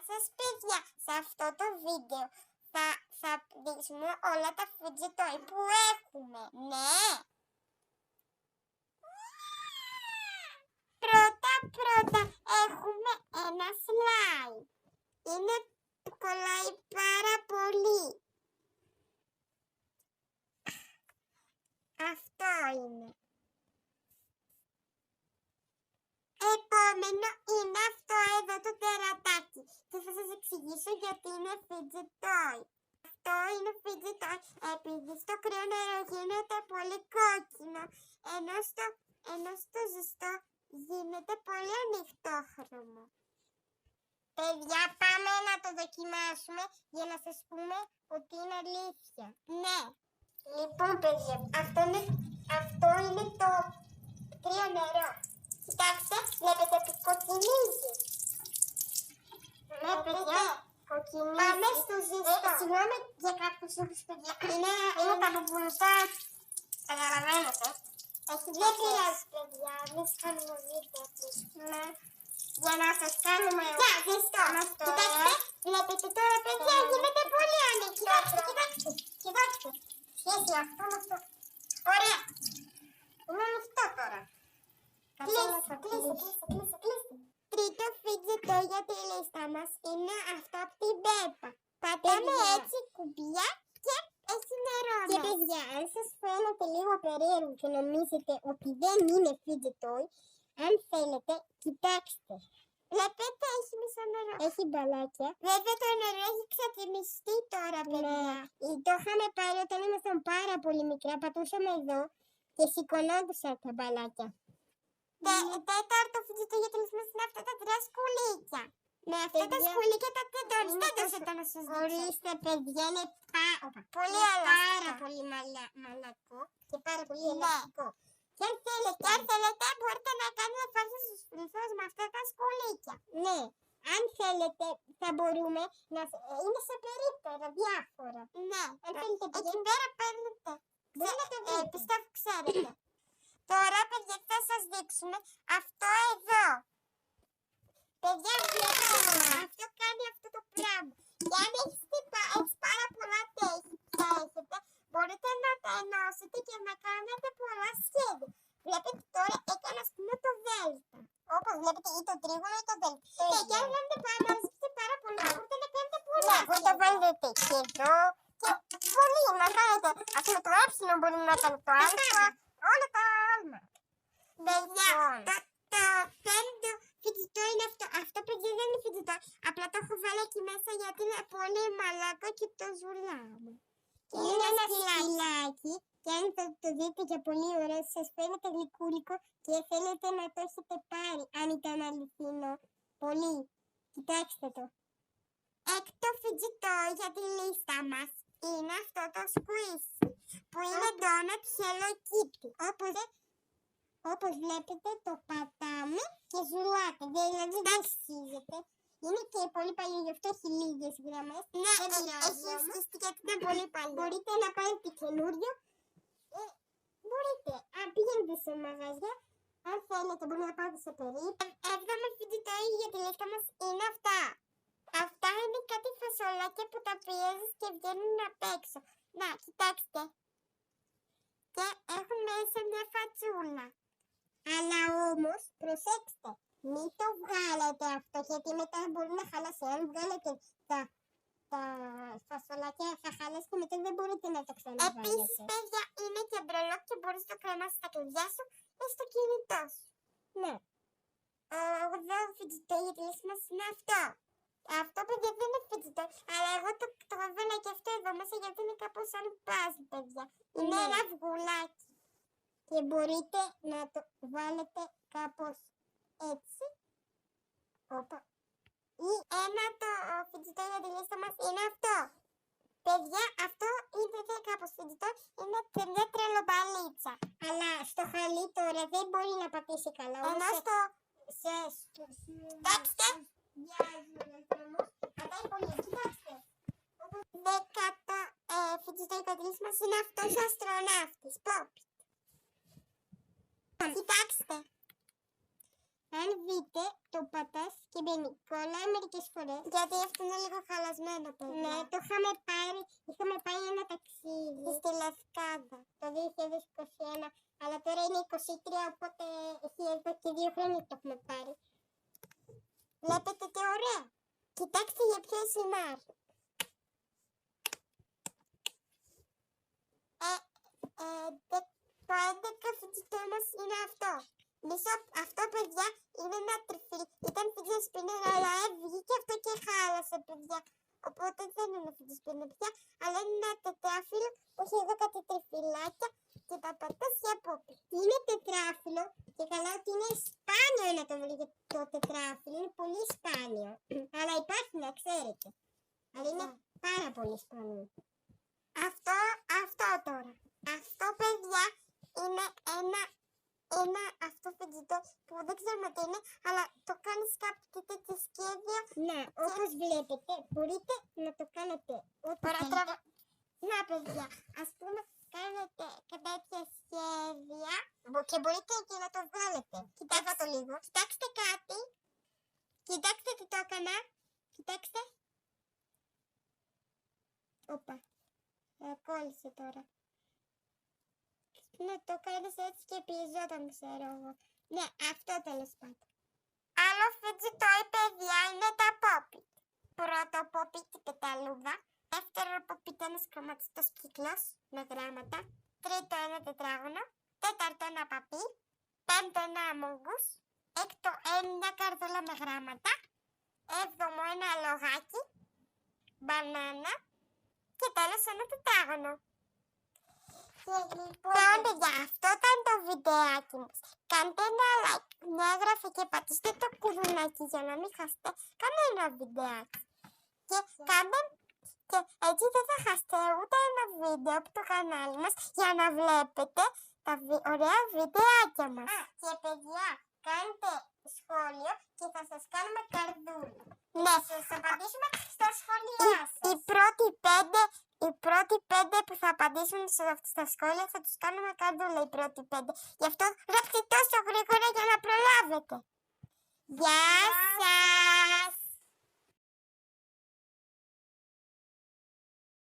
σας παιδιά, σε αυτό το βίντεο θα δείξουμε όλα τα fidget toy που έχουμε. Ναι. Πρώτα έχουμε ένα slime. Κολλάει πάρα πολύ. Αυτό είναι. Επόμενο είναι αυτό εδώ το τερατάκι. Και θα σας εξηγήσω γιατί είναι fidget toy. Αυτό είναι fidget toy επειδή στο κρύο νερό γίνεται πολύ κόκκινο, ενώ στο ζεστό γίνεται πολύ ανοιχτόχρωμο. Παιδιά, πάμε να το δοκιμάσουμε για να σας πούμε ότι είναι αλήθεια. Ναι. Λοιπόν, παιδιά, αυτό είναι το κρύο νερό. Κοιτάξτε, βλέπετε που κοκκινίζει. Ναι, παιδιά, κοκκινίζει. Πάμε στο ζεστό. Συγγνώμη για κάποιους όρους, παιδιά. Είναι τα μπουμπουνιστά. Καταλαβαίνετε. Δεν πειράζει, παιδιά. Εμείς κάνουμε βίντεο. Ναι. Για να σας κάνουμε ζεστό. Κοιτάξτε, βλέπετε τώρα, παιδιά, γίνεται πολύ ανοιχτό. Κοιτάξτε. Σχέση αυτό με αυτό. Ωραία. Είναι ανοιχτό τώρα. Κλείσε. Τρίτο fidget toy για τη λίστα μας είναι αυτό από την Πέπα. Πατάμε έτσι κουμπιά και έχει νερό. Και παιδιά, αν σας φαίνεται λίγο περίεργο και νομίζετε ότι δεν είναι fidget toy, αν θέλετε, κοιτάξτε. Βλέπετε, έχει μισό νερό. Έχει μπαλάκια. Βέβαια το νερό έχει ξατιμιστεί τώρα, παιδιά. Το είχαμε πάρει όταν ήμασταν πάρα πολύ μικρά. Πατούσαμε εδώ και σηκωνόντουσαν τα μπαλάκια. Τέταρτο fidget toy για τη λίστα είναι αυτά τα τρία σκουλίκια. Με αυτά τα σκουλίκια τα τεντώνεις. Τέντωσε να σας δείξω. Ορίστε, παιδιά, είναι πάρα πολύ μαλακό και πάρα πολύ ελαστικό. Και αν θέλετε, μπορείτε να κάνετε φάρσα στους πληθώς με αυτά τα σκουλίκια. Ναι. Αν θέλετε, θα μπορούμε να... Είναι σε περίπτερα διάφορα. Ναι. Αν θέλετε, εκεί πέρα παίρνετε. Πιστεύω ξέρετε. Τώρα, παιδιά, θα σας δείξουμε αυτό εδώ. Παιδιά, βλέπετε, αυτό κάνει αυτό το πράγμα. Και αν έχετε πάρα πολλά τέχη που έχετε, μπορείτε να τα ενώσετε και να κάνετε πολλά σχέδια. Βλέπετε τώρα έκανα ας πούμε το δέλτα. Όπως βλέπετε ή το τρίγωνο ή το δέλτα. Και αν κάνετε πάρα πολλά, μπορείτε να κάνετε πολλά. Μπορείτε να βάλετε και εδώ και πολύ να κάνετε. Ας πούμε το έψινο μπορεί να κάνετε το α, όλα τα άλλα. Παιδιά, το πέμπτο fidget toy είναι αυτό. Αυτό παιδιά δεν είναι fidget toy. Απλά το έχω βάλει εκεί μέσα γιατί είναι πολύ μαλακό και το ζουλάμε. Είναι ένα σκυλάκι και αν το δείτε για πολύ ωραίο σας φαίνεται γλυκούλικο και θέλετε να το έχετε πάρει αν ήταν αληθινό. Πολύ. Κοιτάξτε το. Έκτο fidget toy για τη λίστα μας είναι αυτό το squishy που είναι donut Hello Kitty. Όπως βλέπετε το πατάμε και ζουλάτε. Δηλαδή δεν σχίζεται. Είναι και πολύ παλιό, γι' αυτό έχει λίγες γραμμές. Ναι, έχει σχιστεί γιατί είναι πολύ παλιό. Μπορείτε να πάρετε καινούριο. Μπορείτε, αν πηγαίνετε σε μαγαζιά, αν θέλετε μπορείτε να πάρετε σε περίπου. Έβδομο fidget toy για τη λίστα μας είναι αυτά. Αυτά είναι κάτι φασολάκια που τα πιέζεις και βγαίνουν απ' έξω. Να, κοιτάξτε. Και έχουν μέσα μια φατσούλα. Αλλά όμως, προσέξτε. Μην το βγάλετε αυτό, γιατί μετά μπορεί να χαλάσει. Αν βγάλετε τα φασολάκια θα χαλάσει και μετά δεν μπορείτε να το ξαναβάλετε. Επίσης, παιδιά, είναι και μπρελόκ και μπορείς να το κρεμάσεις στα κλειδιά σου ή στο κινητό σου. Ναι. Ο fidget toy για τη λίστα μας είναι αυτό. Αυτό, παιδιά, δεν είναι fidget toy, αλλά εγώ το βάλα και αυτό εδώ μέσα γιατί είναι κάπως σαν puzzle, παιδιά. Είναι ένα αυγουλάκι. Και μπορείτε να το βάλετε κάπως έτσι. Οπα. Ή ένα το fidget toy για τη λίστα μας είναι αυτό. Παιδιά, αυτό είναι και κάπως fidget toy, είναι μια τρελομπαλίτσα. Αλλά στο χαλί τώρα δεν μπορεί να πατήσει καλά. Ενώ στο... Κοιτάξτε. Πατάει πολύ, κοιτάξτε. Δέκατο fidget toy για τη λίστα μας είναι αυτός ο αστροναύτης. Pop. Κοιτάξτε. Αν δείτε, το πατάς και μπαίνει. Κολλάει μερικές φορές. Γιατί αυτό είναι λίγο χαλασμένο, παιδιά. Ναι, είχαμε πάει ένα ταξίδι στη Λευκάδα το 2021, αλλά τώρα είναι 23, οπότε έχει εδώ και 2 χρόνια το έχουμε πάρει. Βλέπετε τι ωραία. Κοιτάξτε για ποιο σημάδι. Το 11 φοιτητό μας είναι αυτό. Αυτό, παιδιά, είναι ένα τριφύλι. Ήταν φοιτησπίνερ, αλλά έβγηκε και αυτό και χάλασε, παιδιά. Οπότε δεν είναι φοιτησπίνερ πια, αλλά είναι ένα τετράφυλλο που έχει εδώ κάτι τριφυλάκια και τα πατάς για πόπι. Είναι τετράφυλλο και καλά ότι είναι σπάνιο να το βρείτε το τετράφυλλο. Είναι πολύ σπάνιο. Αλλά υπάρχει, να ξέρετε. Αλλά είναι πάρα πολύ σπάνιο. Αυτό τώρα. Αυτό, παιδιά, είναι ένα αυτό φαγητό που δεν ξέρουμε τι είναι, αλλά το κάνεις κάποιο τέτοιο σχέδιο. Ναι, όπως βλέπετε, μπορείτε να το κάνετε ό,τι θέλετε. Να, παιδιά, ας πούμε, κάνετε τέτοια σχέδια και μπορείτε και να το βγάλετε. Κοιτάξτε το λίγο. Κοιτάξτε κάτι. Κοιτάξτε τι το έκανα. Κοιτάξτε. Όπα. Κόλλησε τώρα. Να το κάνεις έτσι και πιεζόταν, ξέρω εγώ. Ναι, αυτό τέλος πάντων. Άλλο φιτζιτό, παιδιά, είναι τα πόπιτ. Πρώτο πόπιτ, η πεταλούδα. Δεύτερο πόπιτ, ένας χρωματιστός κύκλος με γράμματα. Τρίτο, ένα τετράγωνο. Τέταρτο, ένα παπί. Πέμπτο, ένα αμόγκους. Έκτο, μια καρδούλα με γράμματα. Έβδομο, ένα λογάκι. Μπανάνα. Και τέλος, ένα τετράγωνο. Λοιπόν, παιδιά, αυτό ήταν το βιντεάκι μας. Κάντε ένα like, μια εγγραφή και πατήστε το κουδουνάκι για να μην χάσετε κανένα βιντεάκι. Και έτσι δεν θα χάσετε ούτε ένα βίντεο από το κανάλι μας για να βλέπετε τα ωραία βιντεάκια μας. Και παιδιά, κάντε σχόλιο και θα σας κάνουμε καρδούλα. Ναι, θα σας απαντήσουμε στα σχόλιά σας. Οι πρώτοι 5 που θα απαντήσουν στα σχόλια θα τους κάνουμε καρδούλα, οι πρώτοι 5. Γι' αυτό γράψτε τόσο γρήγορα για να προλάβετε. Γεια